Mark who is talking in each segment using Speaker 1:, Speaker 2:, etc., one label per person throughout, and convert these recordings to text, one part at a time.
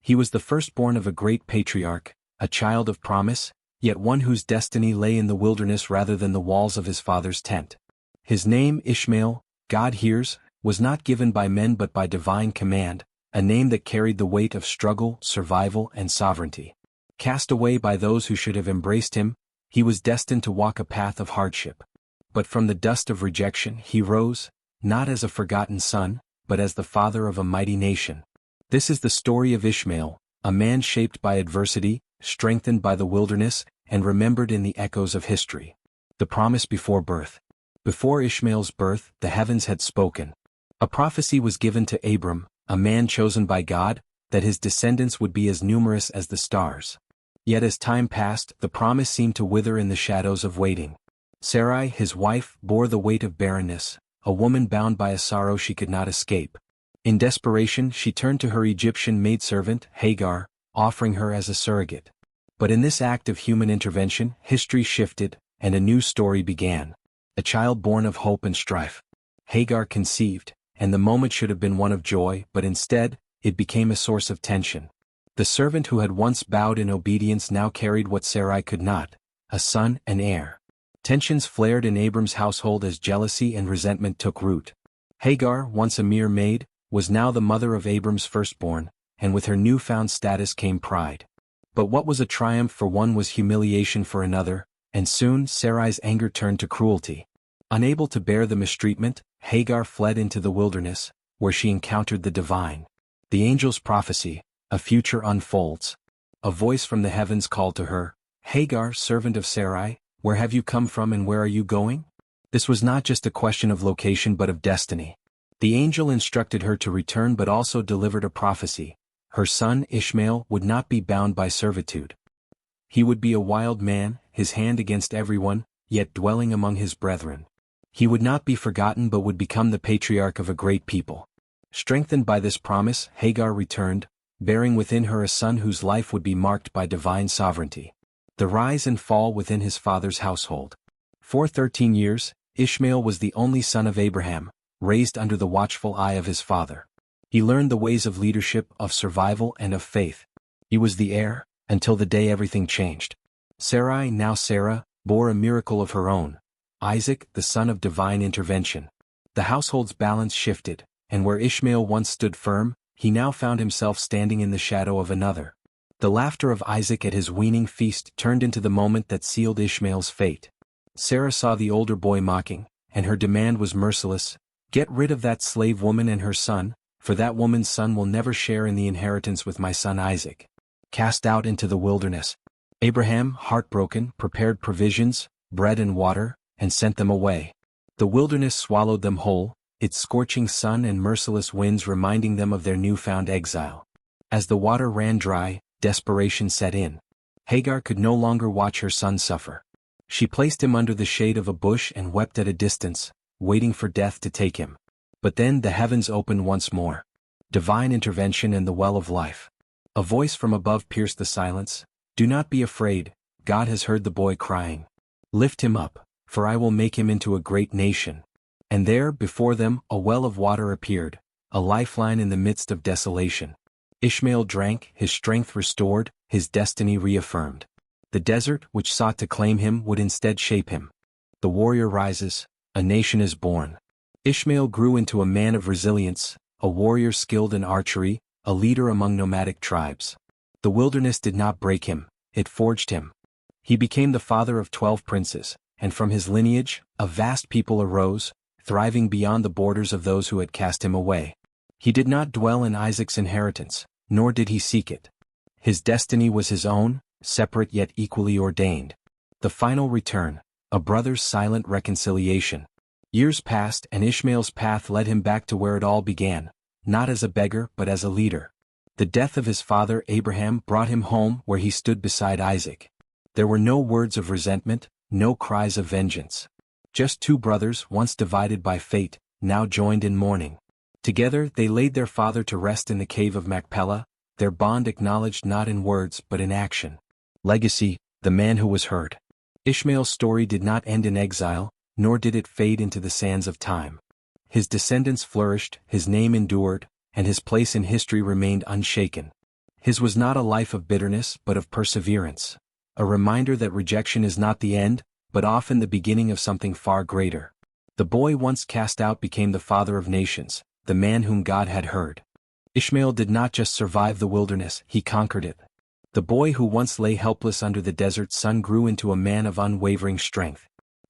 Speaker 1: He was the firstborn of a great patriarch, a child of promise, yet one whose destiny lay in the wilderness rather than the walls of his father's tent. His name, Ishmael, God hears, was not given by men but by divine command, a name that carried the weight of struggle, survival, and sovereignty. Cast away by those who should have embraced him, he was destined to walk a path of hardship. But from the dust of rejection he rose, not as a forgotten son, but as the father of a mighty nation. This is the story of Ishmael, a man shaped by adversity, strengthened by the wilderness, and remembered in the echoes of history. The promise before birth. Before Ishmael's birth, the heavens had spoken. A prophecy was given to Abram, a man chosen by God, that his descendants would be as numerous as the stars. Yet as time passed, the promise seemed to wither in the shadows of waiting. Sarai, his wife, bore the weight of barrenness, a woman bound by a sorrow she could not escape. In desperation, she turned to her Egyptian maidservant, Hagar, offering her as a surrogate. But in this act of human intervention, history shifted, and a new story began. A child born of hope and strife. Hagar conceived, and the moment should have been one of joy, but instead, it became a source of tension. The servant who had once bowed in obedience now carried what Sarai could not, a son and heir. Tensions flared in Abram's household as jealousy and resentment took root. Hagar, once a mere maid, was now the mother of Abram's firstborn, and with her newfound status came pride. But what was a triumph for one was humiliation for another, and soon Sarai's anger turned to cruelty. Unable to bear the mistreatment, Hagar fled into the wilderness, where she encountered the divine. The angel's prophecy, a future unfolds. A voice from the heavens called to her, "Hagar, servant of Sarai, where have you come from and where are you going?" This was not just a question of location but of destiny. The angel instructed her to return but also delivered a prophecy. Her son, Ishmael, would not be bound by servitude. He would be a wild man, his hand against everyone, yet dwelling among his brethren. He would not be forgotten but would become the patriarch of a great people. Strengthened by this promise, Hagar returned, bearing within her a son whose life would be marked by divine sovereignty. The rise and fall within his father's household. For 13 years, Ishmael was the only son of Abraham, raised under the watchful eye of his father. He learned the ways of leadership, of survival, and of faith. He was the heir, until the day everything changed. Sarai, now Sarah, bore a miracle of her own. Isaac, the son of divine intervention. The household's balance shifted, and where Ishmael once stood firm, he now found himself standing in the shadow of another. The laughter of Isaac at his weaning feast turned into the moment that sealed Ishmael's fate. Sarah saw the older boy mocking, and her demand was merciless: "Get rid of that slave woman and her son, for that woman's son will never share in the inheritance with my son Isaac." Cast out into the wilderness. Abraham, heartbroken, prepared provisions, bread and water, and sent them away. The wilderness swallowed them whole, its scorching sun and merciless winds reminding them of their newfound exile. As the water ran dry, desperation set in. Hagar could no longer watch her son suffer. She placed him under the shade of a bush and wept at a distance, waiting for death to take him. But then the heavens opened once more. Divine intervention and the well of life. A voice from above pierced the silence. "Do not be afraid, God has heard the boy crying. Lift him up, for I will make him into a great nation." And there, before them, a well of water appeared, a lifeline in the midst of desolation. Ishmael drank, his strength restored, his destiny reaffirmed. The desert, which sought to claim him, would instead shape him. The warrior rises, a nation is born. Ishmael grew into a man of resilience, a warrior skilled in archery, a leader among nomadic tribes. The wilderness did not break him, it forged him. He became the father of 12 princes, and from his lineage, a vast people arose, thriving beyond the borders of those who had cast him away. He did not dwell in Isaac's inheritance, nor did he seek it. His destiny was his own, separate yet equally ordained. The final return, a brother's silent reconciliation. Years passed and Ishmael's path led him back to where it all began, not as a beggar but as a leader. The death of his father Abraham brought him home where he stood beside Isaac. There were no words of resentment, no cries of vengeance. Just two brothers once divided by fate, now joined in mourning. Together they laid their father to rest in the cave of Machpelah, their bond acknowledged not in words but in action. Legacy, the man who was heard. Ishmael's story did not end in exile, nor did it fade into the sands of time. His descendants flourished, his name endured, and his place in history remained unshaken. His was not a life of bitterness but of perseverance, a reminder that rejection is not the end, but often the beginning of something far greater. The boy once cast out became the father of nations, the man whom God had heard. Ishmael did not just survive the wilderness, he conquered it. The boy who once lay helpless under the desert sun grew into a man of unwavering strength.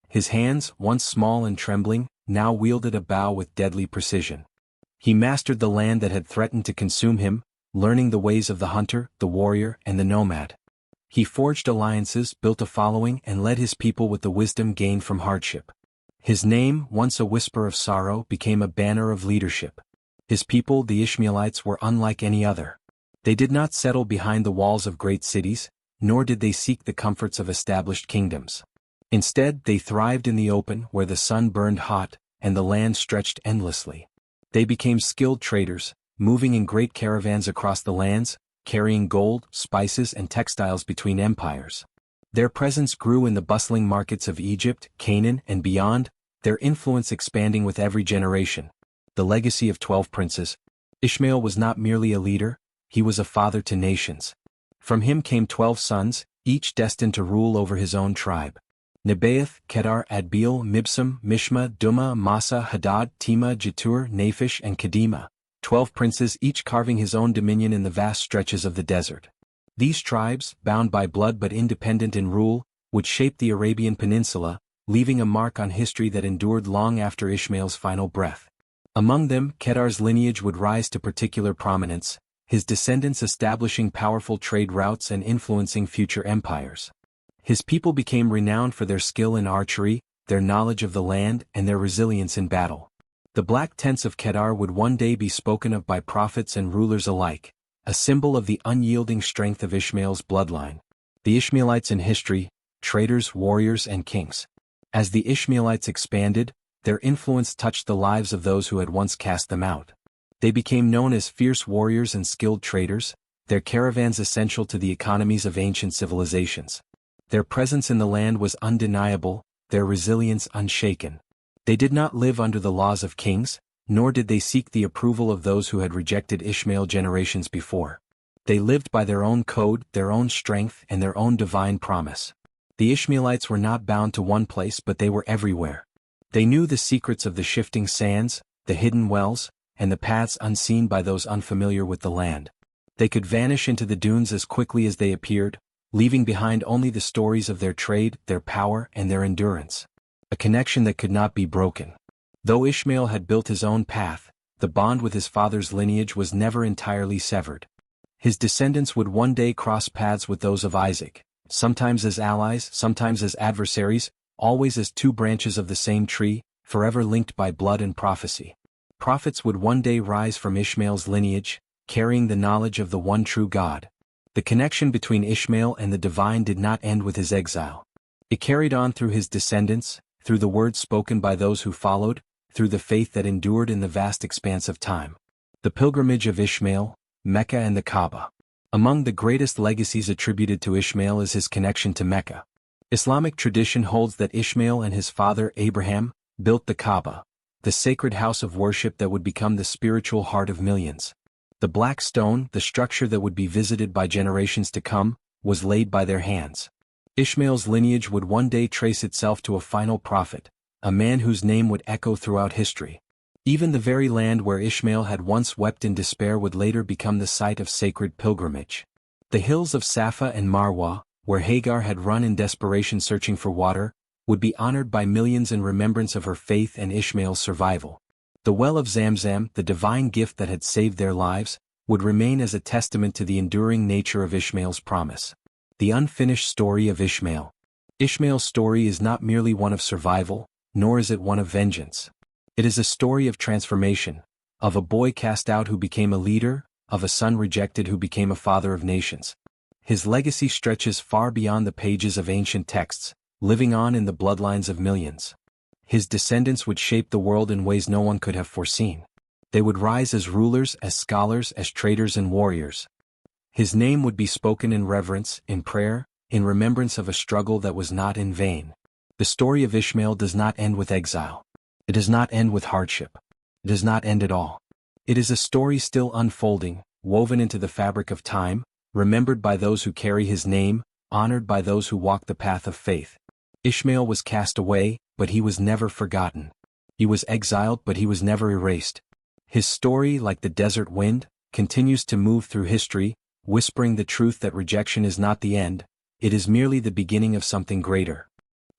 Speaker 1: His hands, once small and trembling, now wielded a bow with deadly precision. He mastered the land that had threatened to consume him, learning the ways of the hunter, the warrior, and the nomad. He forged alliances, built a following, and led his people with the wisdom gained from hardship. His name, once a whisper of sorrow, became a banner of leadership. His people, the Ishmaelites, were unlike any other. They did not settle behind the walls of great cities, nor did they seek the comforts of established kingdoms. Instead, they thrived in the open where the sun burned hot, and the land stretched endlessly. They became skilled traders, moving in great caravans across the lands, carrying gold, spices, and textiles between empires. Their presence grew in the bustling markets of Egypt, Canaan, and beyond, their influence expanding with every generation. The legacy of 12 princes. Ishmael was not merely a leader, he was a father to nations. From him came 12 sons, each destined to rule over his own tribe. Nebaioth, Kedar, Adbeel, Mibsam, Mishma, Dumah, Massa, Hadad, Tema, Jetur, Naphish, and Kedemah. 12 princes, each carving his own dominion in the vast stretches of the desert. These tribes, bound by blood but independent in rule, would shape the Arabian Peninsula, leaving a mark on history that endured long after Ishmael's final breath. Among them, Kedar's lineage would rise to particular prominence, his descendants establishing powerful trade routes and influencing future empires. His people became renowned for their skill in archery, their knowledge of the land, and their resilience in battle. The black tents of Kedar would one day be spoken of by prophets and rulers alike, a symbol of the unyielding strength of Ishmael's bloodline. The Ishmaelites in history, traders, warriors, and kings. As the Ishmaelites expanded, their influence touched the lives of those who had once cast them out. They became known as fierce warriors and skilled traders, their caravans essential to the economies of ancient civilizations. Their presence in the land was undeniable, their resilience unshaken. They did not live under the laws of kings, nor did they seek the approval of those who had rejected Ishmael generations before. They lived by their own code, their own strength, and their own divine promise. The Ishmaelites were not bound to one place but they were everywhere. They knew the secrets of the shifting sands, the hidden wells, and the paths unseen by those unfamiliar with the land. They could vanish into the dunes as quickly as they appeared, leaving behind only the stories of their trade, their power, and their endurance. A connection that could not be broken. Though Ishmael had built his own path, the bond with his father's lineage was never entirely severed. His descendants would one day cross paths with those of Isaac, sometimes as allies, sometimes as adversaries, always as two branches of the same tree, forever linked by blood and prophecy. Prophets would one day rise from Ishmael's lineage, carrying the knowledge of the one true God. The connection between Ishmael and the divine did not end with his exile. It carried on through his descendants, through the words spoken by those who followed, through the faith that endured in the vast expanse of time. The pilgrimage of Ishmael, Mecca and the Kaaba. Among the greatest legacies attributed to Ishmael is his connection to Mecca. Islamic tradition holds that Ishmael and his father Abraham built the Kaaba, the sacred house of worship that would become the spiritual heart of millions. The black stone, the structure that would be visited by generations to come, was laid by their hands. Ishmael's lineage would one day trace itself to a final prophet, a man whose name would echo throughout history. Even the very land where Ishmael had once wept in despair would later become the site of sacred pilgrimage. The hills of Safa and Marwa, where Hagar had run in desperation searching for water, would be honored by millions in remembrance of her faith and Ishmael's survival. The well of Zamzam, the divine gift that had saved their lives, would remain as a testament to the enduring nature of Ishmael's promise. The unfinished story of Ishmael. Ishmael's story is not merely one of survival, nor is it one of vengeance. It is a story of transformation, of a boy cast out who became a leader, of a son rejected who became a father of nations. His legacy stretches far beyond the pages of ancient texts, living on in the bloodlines of millions. His descendants would shape the world in ways no one could have foreseen. They would rise as rulers, as scholars, as traders and warriors. His name would be spoken in reverence, in prayer, in remembrance of a struggle that was not in vain. The story of Ishmael does not end with exile. It does not end with hardship. It does not end at all. It is a story still unfolding, woven into the fabric of time, remembered by those who carry his name, honored by those who walk the path of faith. Ishmael was cast away, but he was never forgotten. He was exiled, but he was never erased. His story, like the desert wind, continues to move through history, whispering the truth that rejection is not the end, it is merely the beginning of something greater.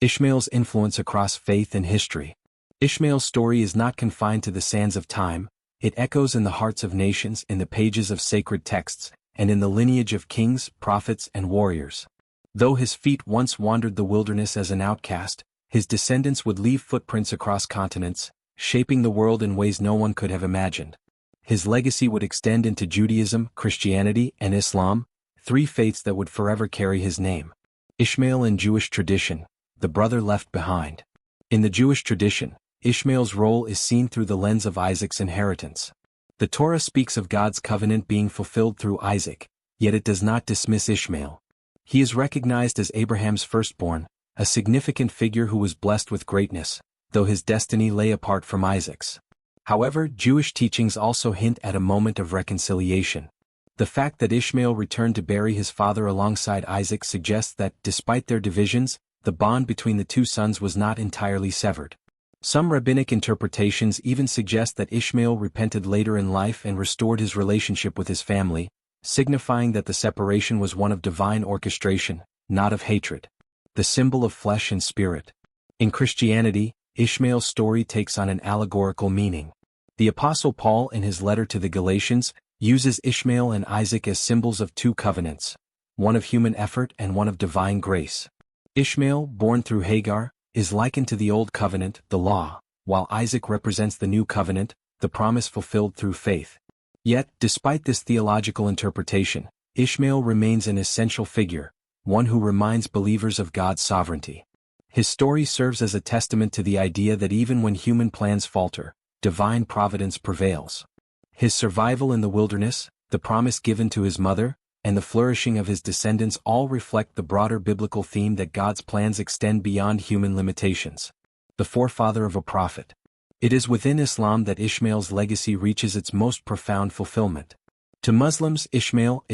Speaker 1: Ishmael's influence across faith and history. Ishmael's story is not confined to the sands of time, it echoes in the hearts of nations, in the pages of sacred texts, and in the lineage of kings, prophets, and warriors. Though his feet once wandered the wilderness as an outcast, his descendants would leave footprints across continents, shaping the world in ways no one could have imagined. His legacy would extend into Judaism, Christianity, and Islam, three faiths that would forever carry his name. Ishmael in Jewish tradition, the brother left behind. In the Jewish tradition, Ishmael's role is seen through the lens of Isaac's inheritance. The Torah speaks of God's covenant being fulfilled through Isaac, yet it does not dismiss Ishmael. He is recognized as Abraham's firstborn, a significant figure who was blessed with greatness, though his destiny lay apart from Isaac's. However, Jewish teachings also hint at a moment of reconciliation. The fact that Ishmael returned to bury his father alongside Isaac suggests that, despite their divisions, the bond between the two sons was not entirely severed. Some rabbinic interpretations even suggest that Ishmael repented later in life and restored his relationship with his family, signifying that the separation was one of divine orchestration, not of hatred. The symbol of flesh and spirit. In Christianity, Ishmael's story takes on an allegorical meaning. The Apostle Paul, in his letter to the Galatians, uses Ishmael and Isaac as symbols of two covenants, one of human effort and one of divine grace. Ishmael, born through Hagar, is likened to the Old Covenant, the law, while Isaac represents the New Covenant, the promise fulfilled through faith. Yet, despite this theological interpretation, Ishmael remains an essential figure, one who reminds believers of God's sovereignty. His story serves as a testament to the idea that even when human plans falter, divine providence prevails. His survival in the wilderness, the promise given to his mother, and the flourishing of his descendants all reflect the broader biblical theme that God's plans extend beyond human limitations. The forefather of a prophet. It is within Islam that Ishmael's legacy reaches its most profound fulfillment. To Muslims, Ismail,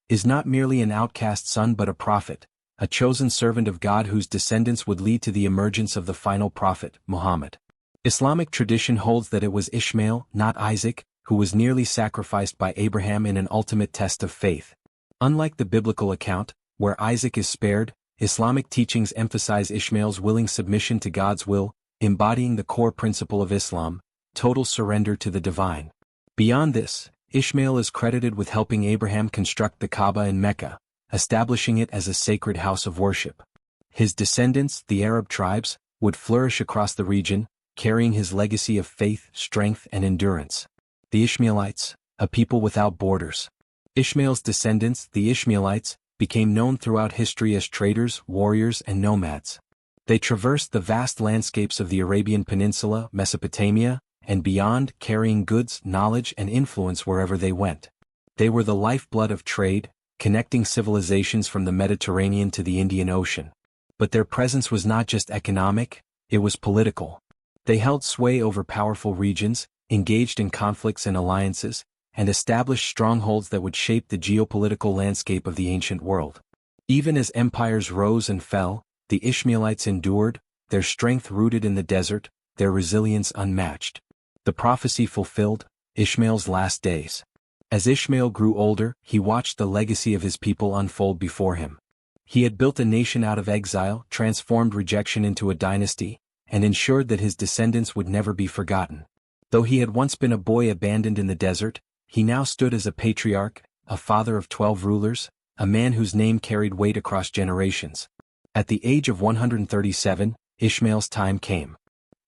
Speaker 1: is not merely an outcast son but a prophet, a chosen servant of God whose descendants would lead to the emergence of the final prophet, Muhammad. Islamic tradition holds that it was Ishmael, not Isaac, who was nearly sacrificed by Abraham in an ultimate test of faith. Unlike the biblical account, where Isaac is spared, Islamic teachings emphasize Ishmael's willing submission to God's will, embodying the core principle of Islam, total surrender to the divine. Beyond this, Ishmael is credited with helping Abraham construct the Kaaba in Mecca, establishing it as a sacred house of worship. His descendants, the Arab tribes, would flourish across the region, carrying his legacy of faith, strength, and endurance. The Ishmaelites, a people without borders. Ishmael's descendants, the Ishmaelites, became known throughout history as traders, warriors, and nomads. They traversed the vast landscapes of the Arabian Peninsula, Mesopotamia, and beyond, carrying goods, knowledge, and influence wherever they went. They were the lifeblood of trade, connecting civilizations from the Mediterranean to the Indian Ocean. But their presence was not just economic, it was political. They held sway over powerful regions, engaged in conflicts and alliances, and established strongholds that would shape the geopolitical landscape of the ancient world. Even as empires rose and fell, the Ishmaelites endured, their strength rooted in the desert, their resilience unmatched. The prophecy fulfilled, Ishmael's last days. As Ishmael grew older, he watched the legacy of his people unfold before him. He had built a nation out of exile, transformed rejection into a dynasty, and ensured that his descendants would never be forgotten. Though he had once been a boy abandoned in the desert, he now stood as a patriarch, a father of 12 rulers, a man whose name carried weight across generations. At the age of 137, Ishmael's time came.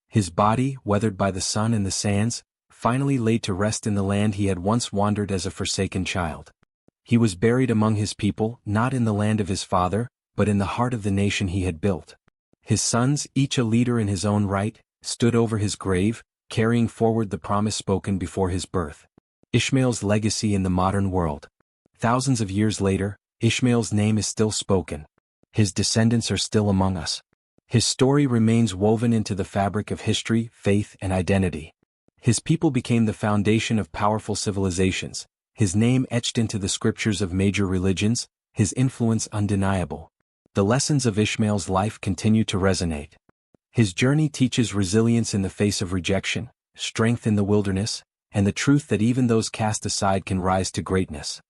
Speaker 1: His body, weathered by the sun and the sands, finally laid to rest in the land he had once wandered as a forsaken child. He was buried among his people, not in the land of his father, but in the heart of the nation he had built. His sons, each a leader in his own right, stood over his grave, carrying forward the promise spoken before his birth. Ishmael's legacy in the modern world. Thousands of years later, Ishmael's name is still spoken. His descendants are still among us. His story remains woven into the fabric of history, faith, and identity. His people became the foundation of powerful civilizations, his name etched into the scriptures of major religions, his influence undeniable. The lessons of Ishmael's life continue to resonate. His journey teaches resilience in the face of rejection, strength in the wilderness, and the truth that even those cast aside can rise to greatness.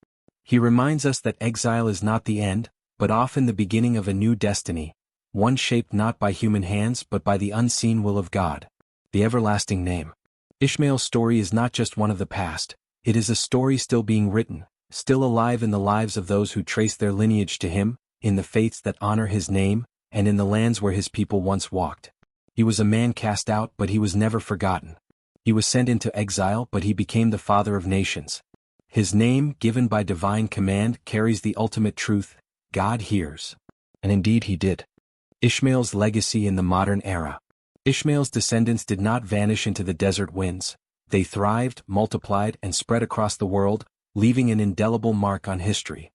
Speaker 1: He reminds us that exile is not the end, but often the beginning of a new destiny, one shaped not by human hands but by the unseen will of God, the everlasting name. Ishmael's story is not just one of the past, it is a story still being written, still alive in the lives of those who trace their lineage to him, in the faiths that honor his name, and in the lands where his people once walked. He was a man cast out, but he was never forgotten. He was sent into exile, but he became the father of nations. His name, given by divine command, carries the ultimate truth: God hears. And indeed he did. Ishmael's legacy in the modern era. Ishmael's descendants did not vanish into the desert winds. They thrived, multiplied, and spread across the world, leaving an indelible mark on history.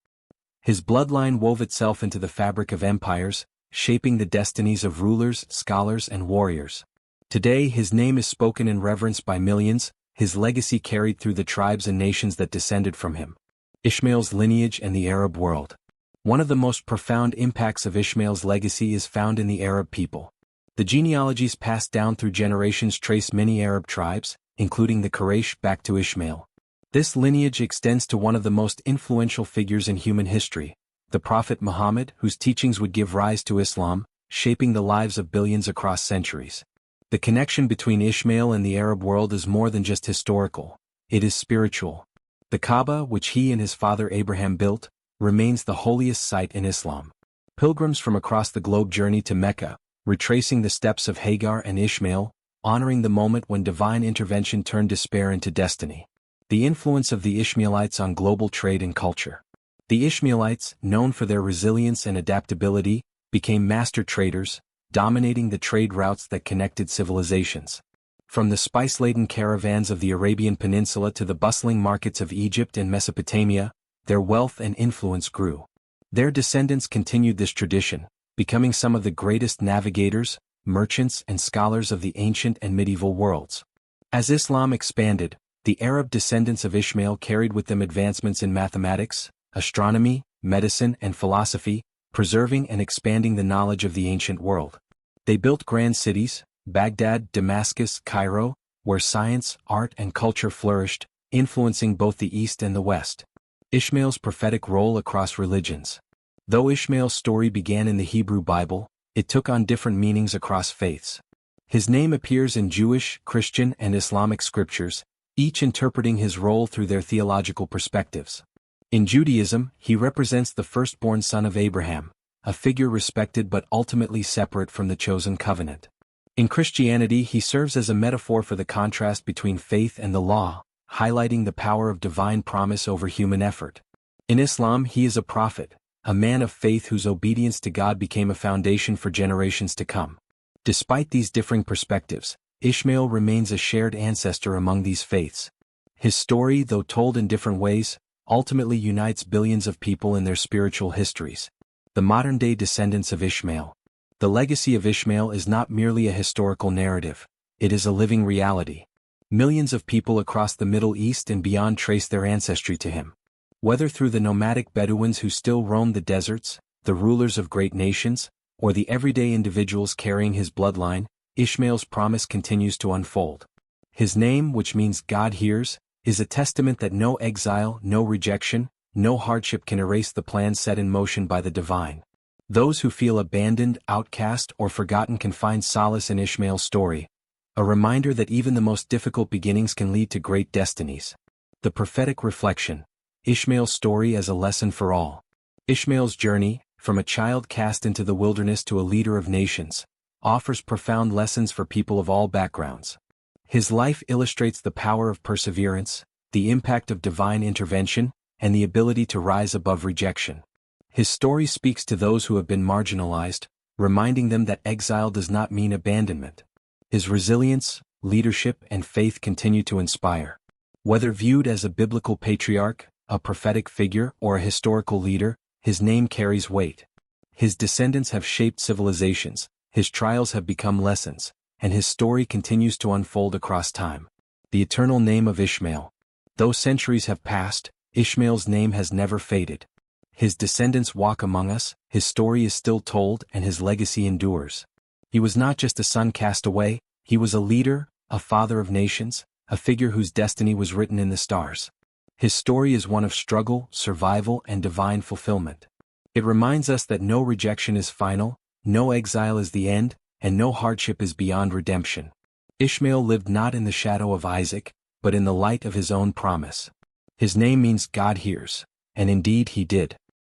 Speaker 1: His bloodline wove itself into the fabric of empires, shaping the destinies of rulers, scholars, and warriors. Today his name is spoken in reverence by millions, his legacy carried through the tribes and nations that descended from him. Ishmael's lineage and the Arab world. One of the most profound impacts of Ishmael's legacy is found in the Arab people. The genealogies passed down through generations trace many Arab tribes, including the Quraysh, back to Ishmael. This lineage extends to one of the most influential figures in human history, the Prophet Muhammad, whose teachings would give rise to Islam, shaping the lives of billions across centuries. The connection between Ishmael and the Arab world is more than just historical, it is spiritual. The Kaaba, which he and his father Abraham built, remains the holiest site in Islam. Pilgrims from across the globe journey to Mecca, retracing the steps of Hagar and Ishmael, honoring the moment when divine intervention turned despair into destiny. The influence of the Ishmaelites on global trade and culture. The Ishmaelites, known for their resilience and adaptability, became master traders, dominating the trade routes that connected civilizations. From the spice-laden caravans of the Arabian Peninsula to the bustling markets of Egypt and Mesopotamia, their wealth and influence grew. Their descendants continued this tradition, becoming some of the greatest navigators, merchants, and scholars of the ancient and medieval worlds. As Islam expanded, the Arab descendants of Ishmael carried with them advancements in mathematics, astronomy, medicine, and philosophy, preserving and expanding the knowledge of the ancient world. They built grand cities, Baghdad, Damascus, Cairo, where science, art, and culture flourished, influencing both the East and the West. Ishmael's prophetic role across religions. Though Ishmael's story began in the Hebrew Bible, it took on different meanings across faiths. His name appears in Jewish, Christian, and Islamic scriptures, each interpreting his role through their theological perspectives. In Judaism, he represents the firstborn son of Abraham, a figure respected but ultimately separate from the chosen covenant. In Christianity, he serves as a metaphor for the contrast between faith and the law, highlighting the power of divine promise over human effort. In Islam, he is a prophet, a man of faith whose obedience to God became a foundation for generations to come. Despite these differing perspectives, Ishmael remains a shared ancestor among these faiths. His story, though told in different ways, ultimately unites billions of people in their spiritual histories. The modern-day descendants of Ishmael. The legacy of Ishmael is not merely a historical narrative, it is a living reality. Millions of people across the Middle East and beyond trace their ancestry to him. Whether through the nomadic Bedouins who still roam the deserts, the rulers of great nations, or the everyday individuals carrying his bloodline, Ishmael's promise continues to unfold. His name, which means God hears, is a testament that no exile, no rejection, no hardship can erase the plan set in motion by the divine. Those who feel abandoned, outcast, or forgotten can find solace in Ishmael's story, a reminder that even the most difficult beginnings can lead to great destinies. The prophetic reflection. Ishmael's story as a lesson for all. Ishmael's journey, from a child cast into the wilderness to a leader of nations, offers profound lessons for people of all backgrounds. His life illustrates the power of perseverance, the impact of divine intervention, and the ability to rise above rejection. His story speaks to those who have been marginalized, reminding them that exile does not mean abandonment. His resilience, leadership, and faith continue to inspire. Whether viewed as a biblical patriarch, a prophetic figure, or a historical leader, his name carries weight. His descendants have shaped civilizations, his trials have become lessons, and his story continues to unfold across time. The eternal name of Ishmael. Though centuries have passed, Ishmael's name has never faded. His descendants walk among us, his story is still told, and his legacy endures. He was not just a son cast away, he was a leader, a father of nations, a figure whose destiny was written in the stars. His story is one of struggle, survival, and divine fulfillment. It reminds us that no rejection is final, no exile is the end, and no hardship is beyond redemption. Ishmael lived not in the shadow of Isaac, but in the light of his own promise. His name means God hears, and indeed he did.